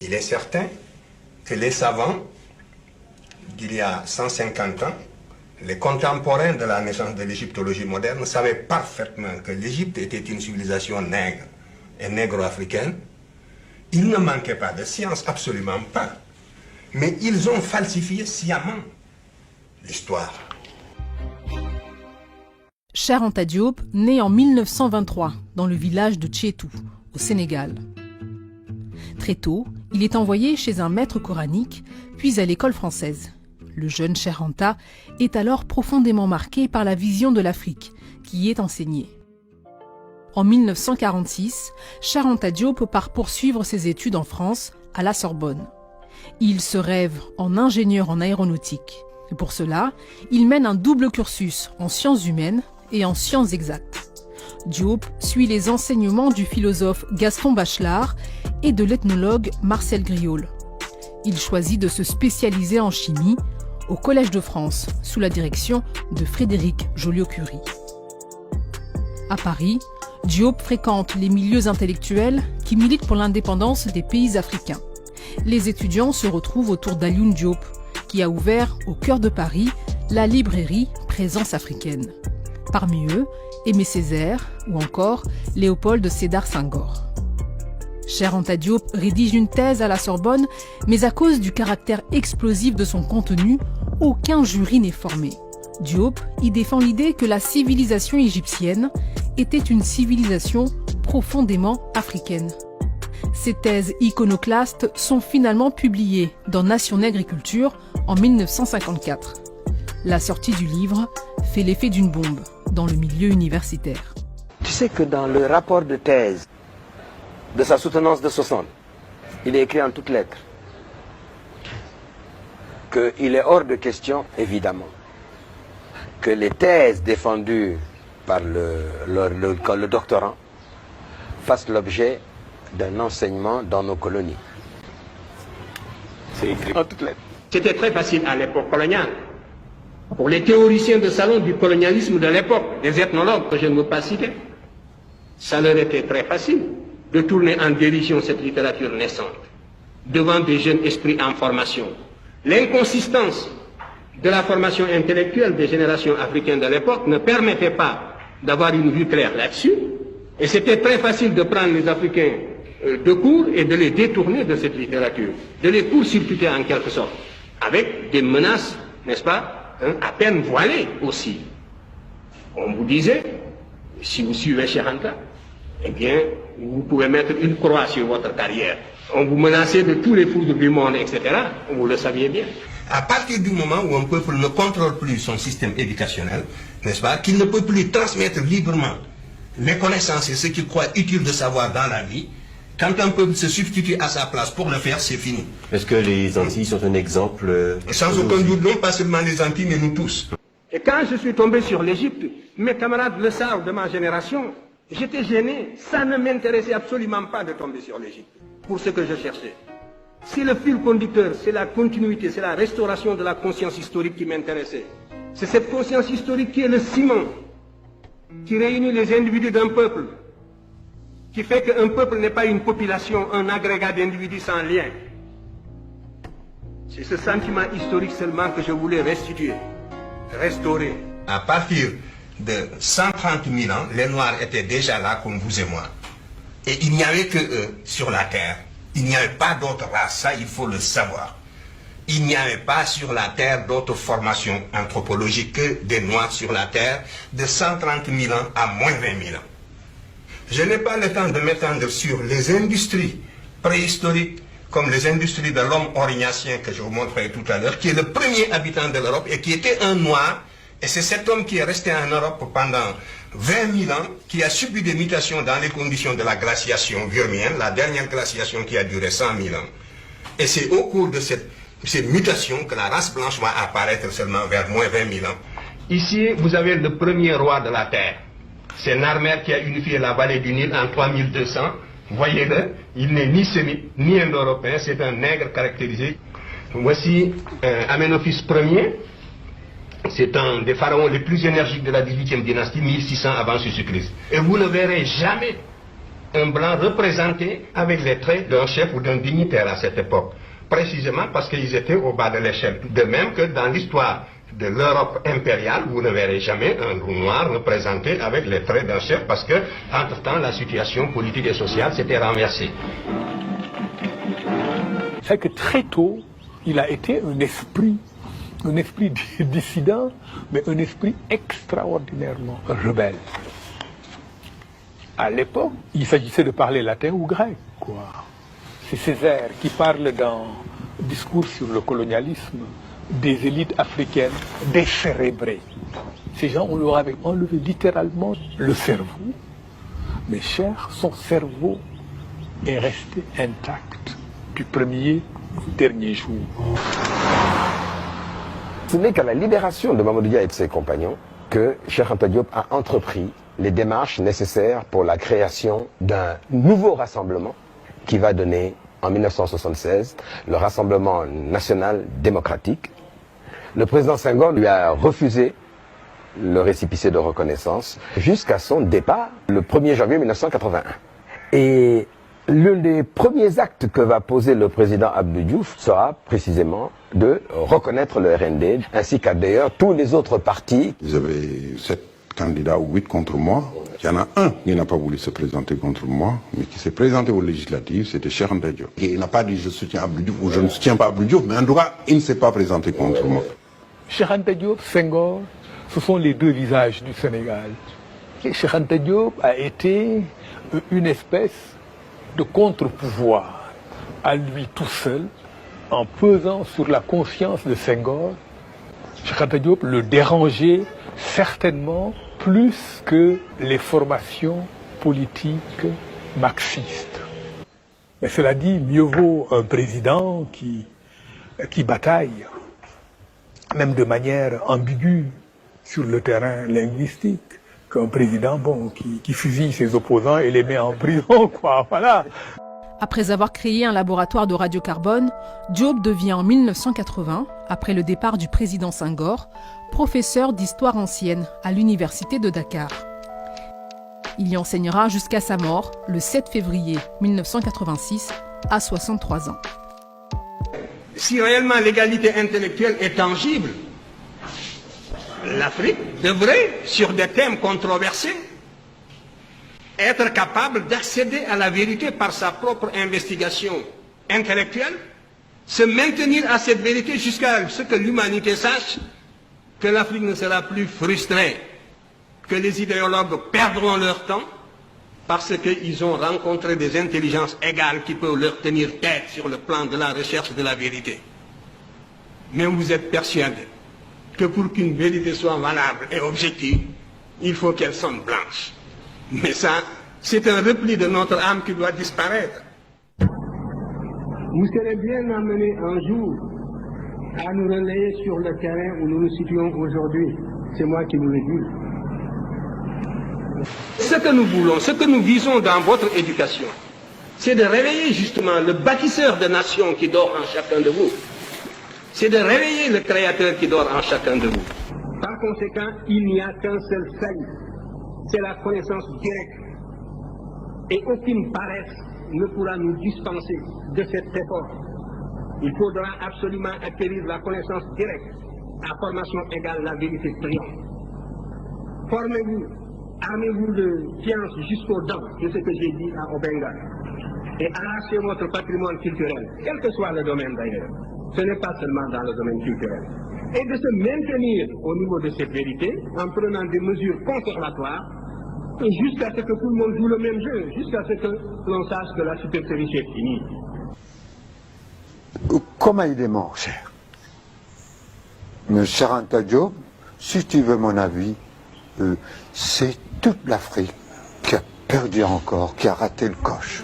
Il est certain que les savants d'il y a 150 ans, les contemporains de la naissance de l'égyptologie moderne, savaient parfaitement que l'Égypte était une civilisation nègre et négro-africaine. Il ne manquait pas de science, absolument pas. Mais ils ont falsifié sciemment l'histoire. Cheikh Anta Diop naît en 1923 dans le village de Tchétou, au Sénégal. Très tôt, il est envoyé chez un maître coranique, puis à l'école française. Le jeune Cheikh Anta est alors profondément marqué par la vision de l'Afrique qui y est enseignée. En 1946, Cheikh Anta Diop part poursuivre ses études en France, à la Sorbonne. Il se rêve en ingénieur en aéronautique. Et pour cela, il mène un double cursus en sciences humaines et en sciences exactes. Diop suit les enseignements du philosophe Gaston Bachelard et de l'ethnologue Marcel Griaule. Il choisit de se spécialiser en chimie au Collège de France, sous la direction de Frédéric Joliot-Curie. À Paris, Diop fréquente les milieux intellectuels qui militent pour l'indépendance des pays africains. Les étudiants se retrouvent autour d'Alioune Diop, qui a ouvert au cœur de Paris la librairie Présence africaine. Parmi eux, Aimé Césaire ou encore Léopold Sédar Senghor. Cheikh Anta Diop rédige une thèse à la Sorbonne, mais à cause du caractère explosif de son contenu, aucun jury n'est formé. Diop y défend l'idée que la civilisation égyptienne était une civilisation profondément africaine. Ces thèses iconoclastes sont finalement publiées dans Nation Nègre et Culture en 1954. La sortie du livre fait l'effet d'une bombe dans le milieu universitaire. Tu sais que dans le rapport de thèse de sa soutenance de 60, il est écrit en toutes lettres qu'il est hors de question, évidemment, que les thèses défendues par le doctorant fassent l'objet d'un enseignement dans nos colonies. C'est écrit en toutes lettres. C'était très facile à l'époque coloniale. Pour les théoriciens de salon du colonialisme de l'époque, des ethnologues que je ne veux pas citer, ça leur était très facile de tourner en dérision cette littérature naissante devant des jeunes esprits en formation. L'inconsistance de la formation intellectuelle des générations africaines de l'époque ne permettait pas d'avoir une vue claire là-dessus, et c'était très facile de prendre les Africains de court et de les détourner de cette littérature, de les court-circuiter en quelque sorte, avec des menaces, n'est-ce pas, à peine voilées aussi. On vous disait, si vous suivez Cheikh Anta, eh bien, vous pouvez mettre une croix sur votre carrière. On vous menaçait de tous les foudres du monde, etc. Vous le saviez bien. À partir du moment où un peuple ne contrôle plus son système éducationnel, n'est-ce pas, qu'il ne peut plus transmettre librement les connaissances et ce qu'il croit utile de savoir dans la vie, quand un peuple se substitue à sa place pour le faire, c'est fini. Est-ce que les Antilles sont un exemple Sans aucun doute, non pas seulement les Antilles, mais nous tous. Et quand je suis tombé sur l'Égypte, mes camarades le savent de ma génération, j'étais gêné. Ça ne m'intéressait absolument pas de tomber sur l'Égypte pour ce que je cherchais. C'est le fil conducteur, c'est la continuité, c'est la restauration de la conscience historique qui m'intéressait. C'est cette conscience historique qui est le ciment, qui réunit les individus d'un peuple, qui fait qu'un peuple n'est pas une population, un agrégat d'individus sans lien. C'est ce sentiment historique seulement que je voulais restituer, restaurer. À partir de 130 000 ans, les Noirs étaient déjà là comme vous et moi. Et il n'y avait que eux sur la terre. Il n'y avait pas d'autres races, ça il faut le savoir. Il n'y avait pas sur la terre d'autres formations anthropologiques que des Noirs sur la terre de 130 000 ans à moins 20 000 ans. Je n'ai pas le temps de m'étendre sur les industries préhistoriques comme les industries de l'homme orignacien que je vous montrerai tout à l'heure, qui est le premier habitant de l'Europe et qui était un Noir. Et c'est cet homme qui est resté en Europe pendant 20 000 ans, qui a subi des mutations dans les conditions de la glaciation virmienne, la dernière glaciation qui a duré 100 000 ans. Et c'est au cours de ces mutations que la race blanche va apparaître seulement vers moins 20 000 ans. Ici, vous avez le premier roi de la terre. C'est Narmer qui a unifié la vallée du Nil en 3200. Voyez-le, il n'est ni sémite, ni indo-européen, c'est un nègre caractérisé. Voici Aménophis Ier. C'est un des pharaons les plus énergiques de la 18e dynastie, 1600 avant Jésus-Christ. Et vous ne verrez jamais un blanc représenté avec les traits d'un chef ou d'un dignitaire à cette époque, précisément parce qu'ils étaient au bas de l'échelle. De même que dans l'histoire de l'Europe impériale, vous ne verrez jamais un loup noir représenté avec les traits d'un chef, parce que, entre-temps, la situation politique et sociale s'était renversée. C'est que très tôt, il a été un esprit dissident, mais un esprit extraordinairement rebelle. À l'époque, il s'agissait de parler latin ou grec, quoi. C'est Césaire qui parle dans Discours sur le colonialisme des élites africaines décérébrées. Ces gens, on leur avait enlevé littéralement le cerveau, mais cher, son cerveau est resté intact du premier au dernier jour. Ce n'est qu'à la libération de Mamadou Dia et de ses compagnons que Cheikh Anta Diop a entrepris les démarches nécessaires pour la création d'un nouveau rassemblement qui va donner en 1976 le Rassemblement national démocratique. Le président Senghor lui a refusé le récépissé de reconnaissance jusqu'à son départ le 1er janvier 1981. Et l'un des premiers actes que va poser le président Abdou Diouf sera précisément de reconnaître le RND, ainsi qu'à d'ailleurs tous les autres partis. Ils avaient 7 candidats ou 8 contre moi. Il y en a un qui n'a pas voulu se présenter contre moi, mais qui s'est présenté aux législatives, c'était Cheikh Anta Diop. Et il n'a pas dit je soutiens Abdou Diouf ou je ne soutiens pas Abdou Diouf, mais en tout cas, il ne s'est pas présenté contre moi. Cheikh Anta Diop, Senghor, ce sont les deux visages du Sénégal. Et Cheikh Anta Diop a été une espèce de contre-pouvoir à lui tout seul, en pesant sur la conscience de Senghor. Cheikh Anta Diop le dérangeait certainement plus que les formations politiques marxistes. Mais cela dit, mieux vaut un président qui bataille, même de manière ambiguë sur le terrain linguistique, qu'un président qui fusille ses opposants et les met en prison, quoi, voilà. Après avoir créé un laboratoire de radiocarbone, Diop devient en 1980, après le départ du président Senghor, professeur d'histoire ancienne à l'université de Dakar. Il y enseignera jusqu'à sa mort, le 7 février 1986, à 63 ans. Si réellement l'égalité intellectuelle est tangible, l'Afrique devrait, sur des thèmes controversés, être capable d'accéder à la vérité par sa propre investigation intellectuelle, se maintenir à cette vérité jusqu'à ce que l'humanité sache que l'Afrique ne sera plus frustrée, que les idéologues perdront leur temps parce qu'ils ont rencontré des intelligences égales qui peuvent leur tenir tête sur le plan de la recherche de la vérité. Mais vous êtes persuadés que pour qu'une vérité soit valable et objective, il faut qu'elle sonne blanche. Mais ça, c'est un repli de notre âme qui doit disparaître. Vous serez bien amenés un jour à nous relayer sur le terrain où nous nous situons aujourd'hui. C'est moi qui vous le dis. Ce que nous voulons, ce que nous visons dans votre éducation, c'est de réveiller justement le bâtisseur de nations qui dort en chacun de vous. C'est de réveiller le créateur qui dort en chacun de vous. Par conséquent, il n'y a qu'un seul salut. C'est la connaissance directe. Et aucune paresse ne pourra nous dispenser de cet effort. Il faudra absolument acquérir la connaissance directe. À formation égale, la vérité triomphe. Formez-vous, armez-vous de science jusqu'aux dents, c'est ce que j'ai dit à Obenga. Et arrachez votre patrimoine culturel, quel que soit le domaine d'ailleurs. Ce n'est pas seulement dans le domaine culturel. Et de se maintenir au niveau de cette vérité en prenant des mesures conservatoires jusqu'à ce que tout le monde joue le même jeu, jusqu'à ce que l'on sache que la supercherie est finie. Comment il est mort, cher? Mais cher Anta Diop, si tu veux mon avis, c'est toute l'Afrique qui a perdu encore, qui a raté le coche.